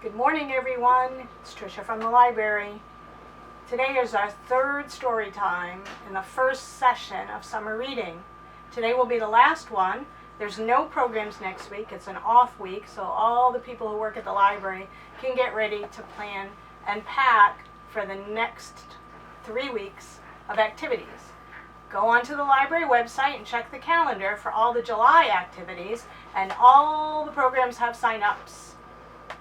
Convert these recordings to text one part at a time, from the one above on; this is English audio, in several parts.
Good morning, everyone. It's Tricia from the library. Today is our third story time in the first session of summer reading. Today will be the last one. There's no programs next week. It's an off week, so all the people who work at the library can get ready to plan and pack for the next 3 weeks of activities. Go onto the library website and check the calendar for all the July activities, and all the programs have sign-ups.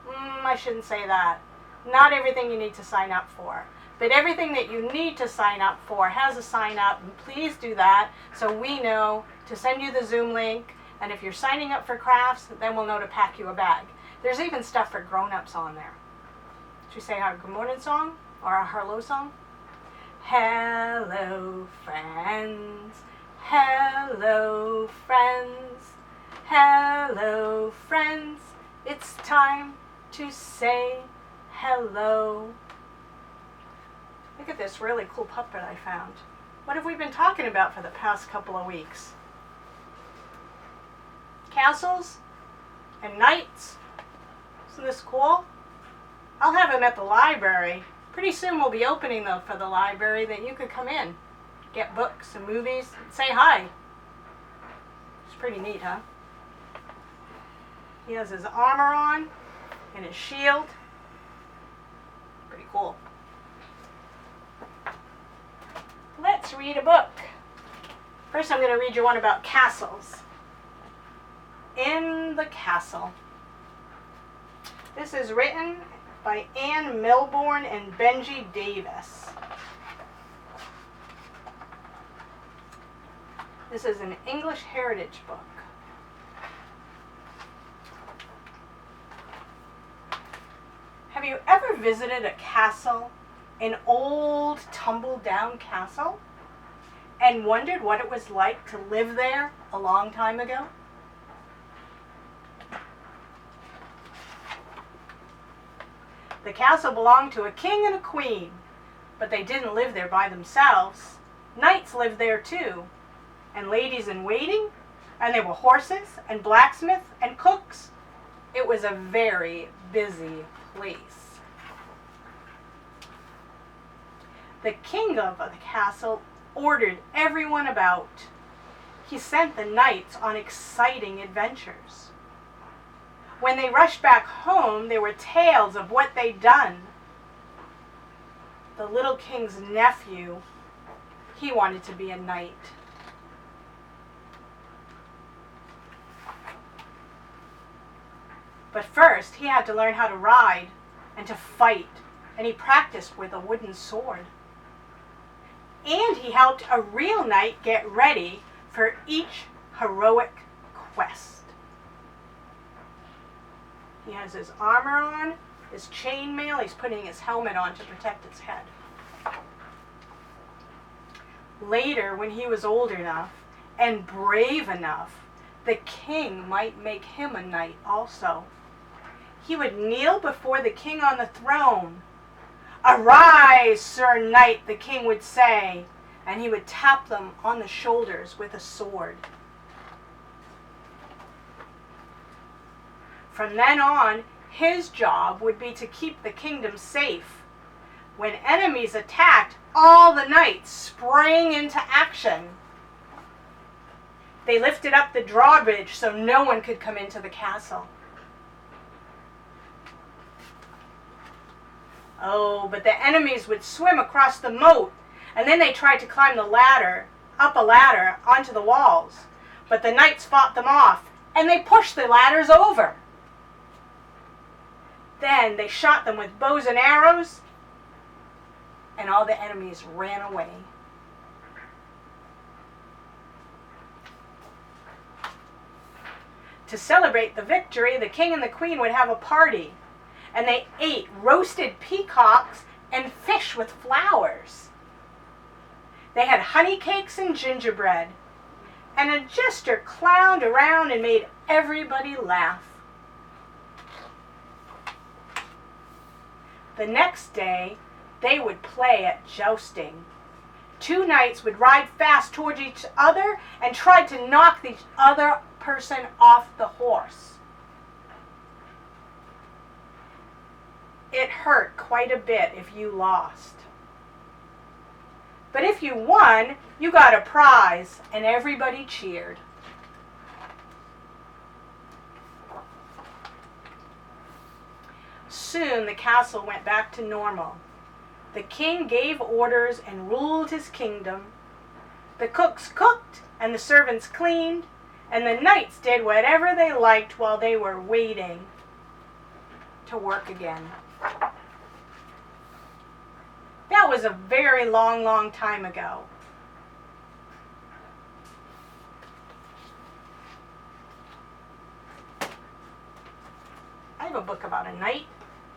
I shouldn't say that. Not everything you need to sign up for. But everything that you need to sign up for has a sign up, and please do that so we know to send you the Zoom link. And if you're signing up for crafts, then we'll know to pack you a bag. There's even stuff for grown-ups on there. Should we say our good morning song or our hello song? Hello, friends. Hello, friends. Hello, friends. It's time to say hello. Look at this really cool puppet I found. What have we been talking about for the past couple of weeks? Castles and knights. Isn't this cool? I'll have them at the library. Pretty soon we'll be opening them for the library that you could come in, get books and movies, and say hi. It's pretty neat, huh? He has his armor on and his shield. Pretty cool. Let's read a book. First I'm going to read you one about castles. In the Castle. This is written by Anne Milbourne and Benji Davis. This is an English heritage book. Have you ever visited a castle, an old tumble-down castle, and wondered what it was like to live there a long time ago? The castle belonged to a king and a queen, but they didn't live there by themselves. Knights lived there too, and ladies in waiting, and there were horses and blacksmiths and cooks. It was a very busy place. The king of the castle ordered everyone about. He sent the knights on exciting adventures. When they rushed back home, there were tales of what they'd done. The little king's nephew, he wanted to be a knight. But first, he had to learn how to ride and to fight, and he practiced with a wooden sword. And he helped a real knight get ready for each heroic quest. He has his armor on, his chainmail, he's putting his helmet on to protect his head. Later, when he was old enough and brave enough, the king might make him a knight also. He would kneel before the king on the throne. "Arise, Sir Knight," the king would say, and he would tap them on the shoulders with a sword. From then on, his job would be to keep the kingdom safe. When enemies attacked, all the knights sprang into action. They lifted up the drawbridge so no one could come into the castle. Oh, but the enemies would swim across the moat, and then they tried to climb the ladder, up a ladder, onto the walls. But the knights fought them off, and they pushed the ladders over. Then they shot them with bows and arrows, and all the enemies ran away. To celebrate the victory, the king and the queen would have a party, and they ate roasted peacocks and fish with flowers. They had honey cakes and gingerbread, and a jester clowned around and made everybody laugh. The next day, they would play at jousting. Two knights would ride fast towards each other and try to knock the other person off the horse. it hurt quite a bit if you lost. But if you won, you got a prize, and everybody cheered. Soon the castle went back to normal. The king gave orders and ruled his kingdom. The cooks cooked and the servants cleaned, and the knights did whatever they liked while they were waiting to work again. That was a very long, long time ago. I have a book about a knight.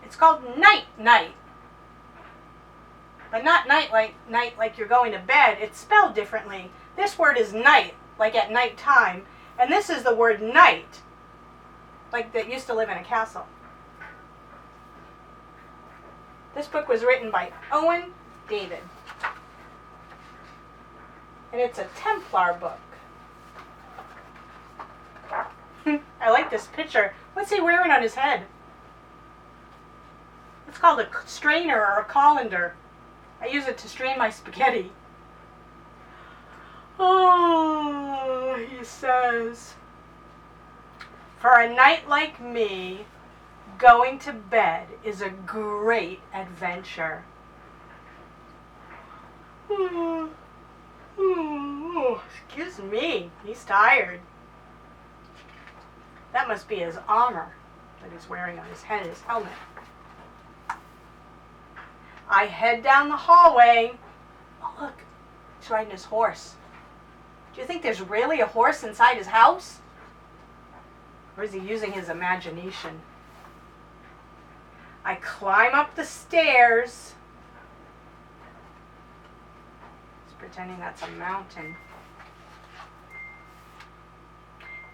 It's called Night Night. But not night like you're going to bed. It's spelled differently. This word is night, like at night time. And this is the word knight, like that used to live in a castle. This book was written by Owen David. And it's a Templar book. I like this picture. What's he wearing on his head? It's called a strainer or a colander. I use it to strain my spaghetti. Oh, he says, for a night like me, going to bed is a great adventure. Excuse me, he's tired. That must be his armor that he's wearing on his head, his helmet. I head down the hallway. Oh, look, he's riding his horse. Do you think there's really a horse inside his house? Or is he using his imagination? I climb up the stairs. He's pretending that's a mountain.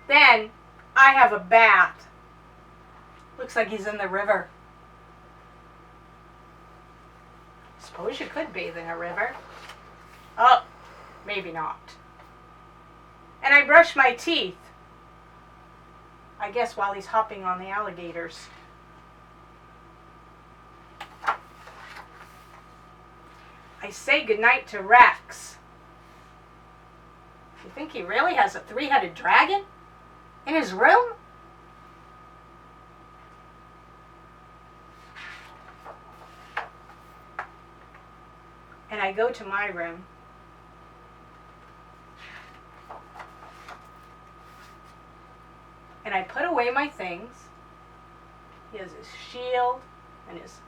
Then I have a bath. Looks like he's in the river. Suppose you could bathe in a river. Oh, maybe not. And I brush my teeth. I guess while he's hopping on the alligators. I say goodnight to Rex. You think he really has a three-headed dragon in his room? And I go to my room. And I put away my things. He has his shield and his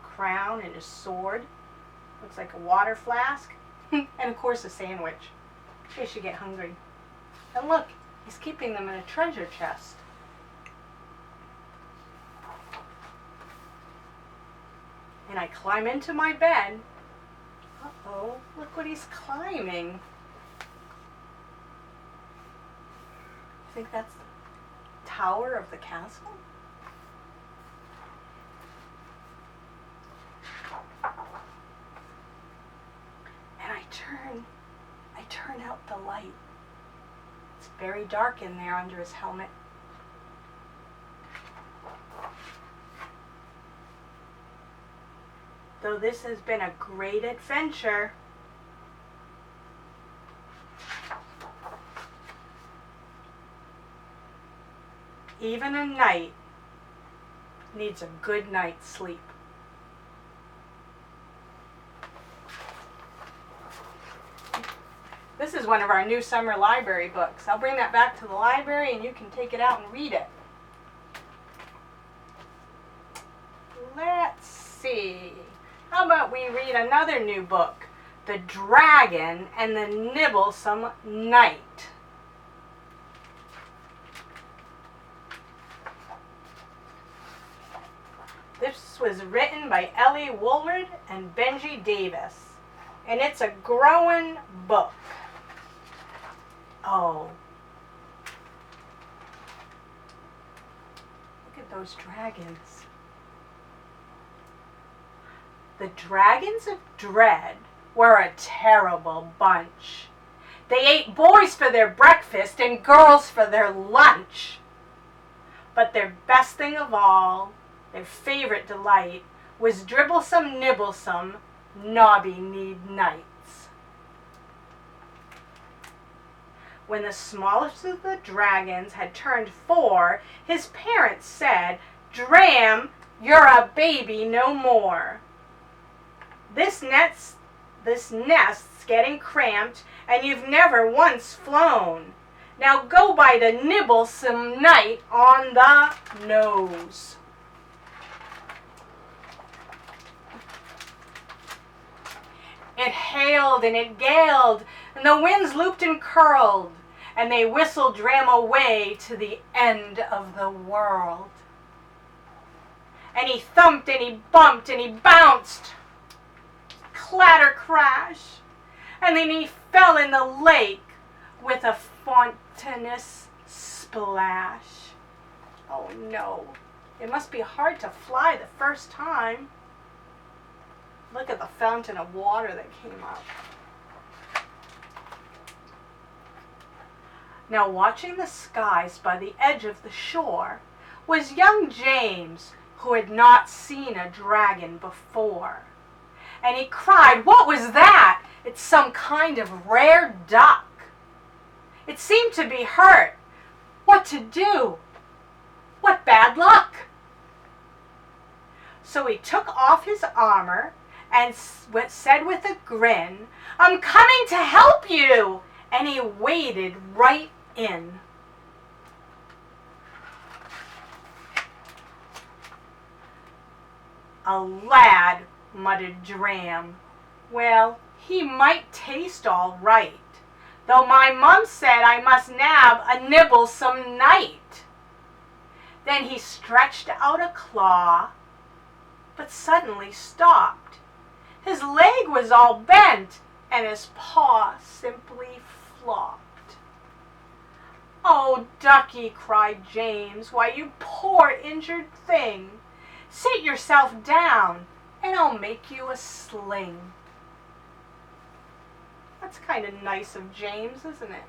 crown and his sword. Looks like a water flask. And of course a sandwich, in case you get hungry. And look, he's keeping them in a treasure chest. And I climb into my bed. Uh-oh, look what he's climbing. I think that's the tower of the castle. And I turn out the light. It's very dark in there under his helmet. Though this has been a great adventure, even a knight needs a good night's sleep. This is one of our new summer library books. I'll bring that back to the library and you can take it out and read it. Let's see. How about we read another new book, The Dragon and the Nibblesome Knight. This was written by Ellie Woolard and Benji Davis, and it's a growing book. Oh, look at those dragons. The Dragons of Dread were a terrible bunch. They ate boys for their breakfast and girls for their lunch. But their best thing of all, their favorite delight, was dribblesome, nibblesome, nobby-kneed nights. When the smallest of the dragons had turned 4, his parents said, "Dram, you're a baby no more. This nest's getting cramped, and you've never once flown. Now go bite a nibblesome night on the nose." It hailed and it galed, and the winds looped and curled, and they whistled Dram away to the end of the world. And he thumped and he bumped and he bounced, clatter crash, and then he fell in the lake with a fountainous splash. Oh no, it must be hard to fly the first time. Look at the fountain of water that came up. Now watching the skies by the edge of the shore was young James, who had not seen a dragon before. And he cried, "What was that? It's some kind of rare duck." It seemed to be hurt. What to do? What bad luck! So he took off his armor and said with a grin, "I'm coming to help you!" And he waded right in. "A lad," muttered Dram. "Well, he might taste all right, though my mum said I must nab a nibblesome night." Then he stretched out a claw, but suddenly stopped. His leg was all bent, and his paw simply flopped. "Oh, ducky," cried James, "why, you poor injured thing, sit yourself down, and I'll make you a sling." That's kind of nice of James, isn't it?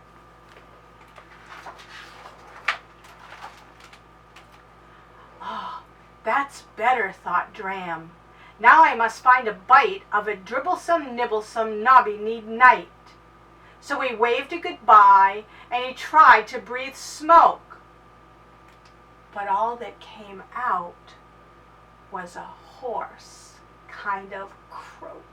"Oh, that's better," thought Dram. "Now I must find a bite of a dribblesome, nibblesome, nobby-kneed night." So he waved a goodbye, and he tried to breathe smoke. But all that came out was a hoarse kind of croak.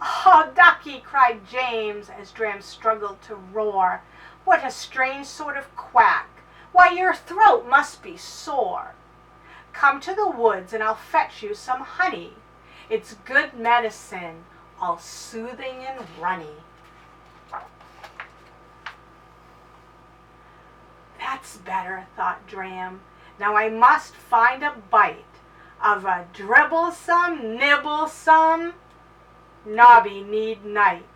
"Oh, ducky," cried James, as Dram struggled to roar. "What a strange sort of quack! Why, your throat must be sore. Come to the woods and I'll fetch you some honey. It's good medicine, all soothing and runny." That's better, thought Dram. Now I must find a bite of a dribblesome, nibblesome, nobby-kneed night.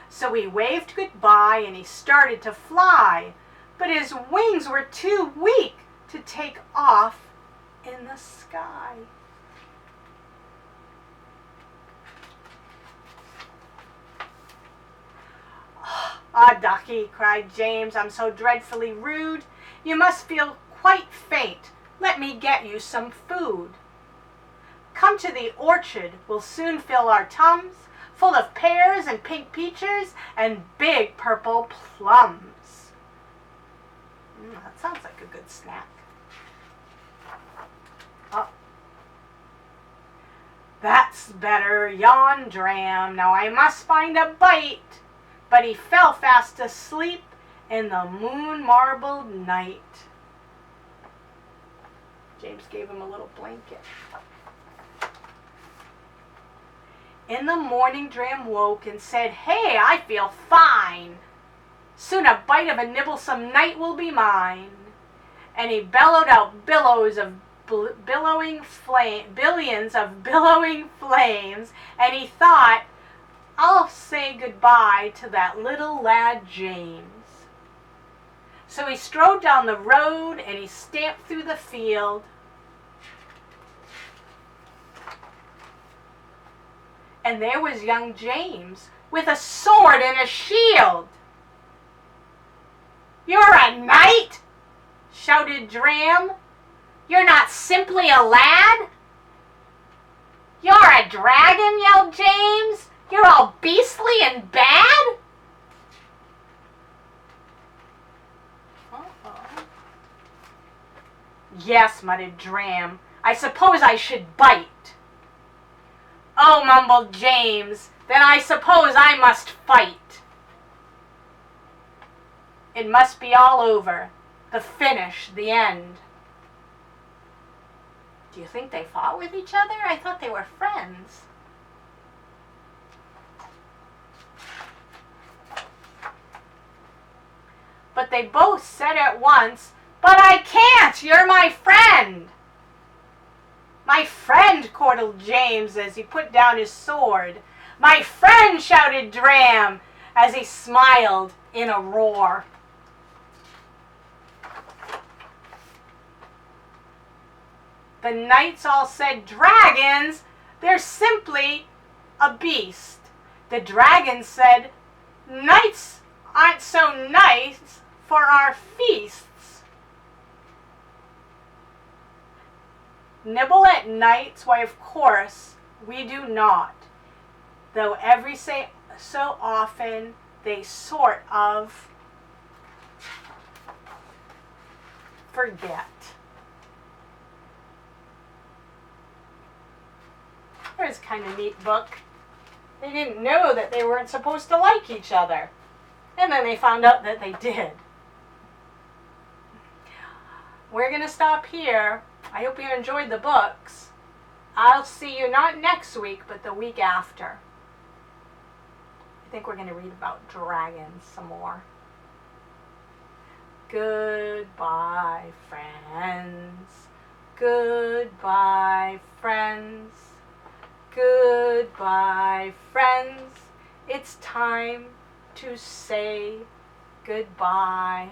So he waved goodbye and he started to fly, but his wings were too weak to take off in the sky. "Ah, ducky," cried James, "I'm so dreadfully rude. You must feel quite faint. Let me get you some food. Come to the orchard, we'll soon fill our tums, full of pears and pink peaches and big purple plums." That sounds like a good snack. Oh. "That's better," yawned Dram. "Now I must find a bite." But he fell fast asleep in the moon-marbled night. James gave him a little blanket. In the morning, Dram woke and said, "Hey, I feel fine. Soon a bite of a nibblesome night will be mine." And he bellowed out billions of billowing flames, and he thought, "I'll say goodbye to that little lad James." So he strode down the road and he stamped through the field. And there was young James with a sword and a shield. "You're a knight?" shouted Dram. You're not simply a lad? You're a dragon, yelled James. You're all beastly and bad? Uh-oh. Yes, muttered Dram. I suppose I should bite. Oh, mumbled James, then I suppose I must fight. It must be all over. The finish, the end. Do you think they fought with each other? I thought they were friends. But they both said at once, "But I can't! You're my friend!" "My friend!" chortled James as he put down his sword. "My friend!" shouted Dram as he smiled in a roar. The knights all said, "Dragons, they're simply a beast." The dragon said, "Knights aren't so nice for our feasts." Nibble at knights? Why, of course, we do not, though every so often they sort of forget. It was a kind of neat book. They didn't know that they weren't supposed to like each other. And then they found out that they did. We're going to stop here. I hope you enjoyed the books. I'll see you not next week, but the week after. I think we're going to read about dragons some more. Goodbye, friends. Goodbye, friends. Goodbye, friends. It's time to say goodbye.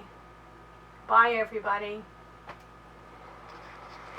Bye, everybody.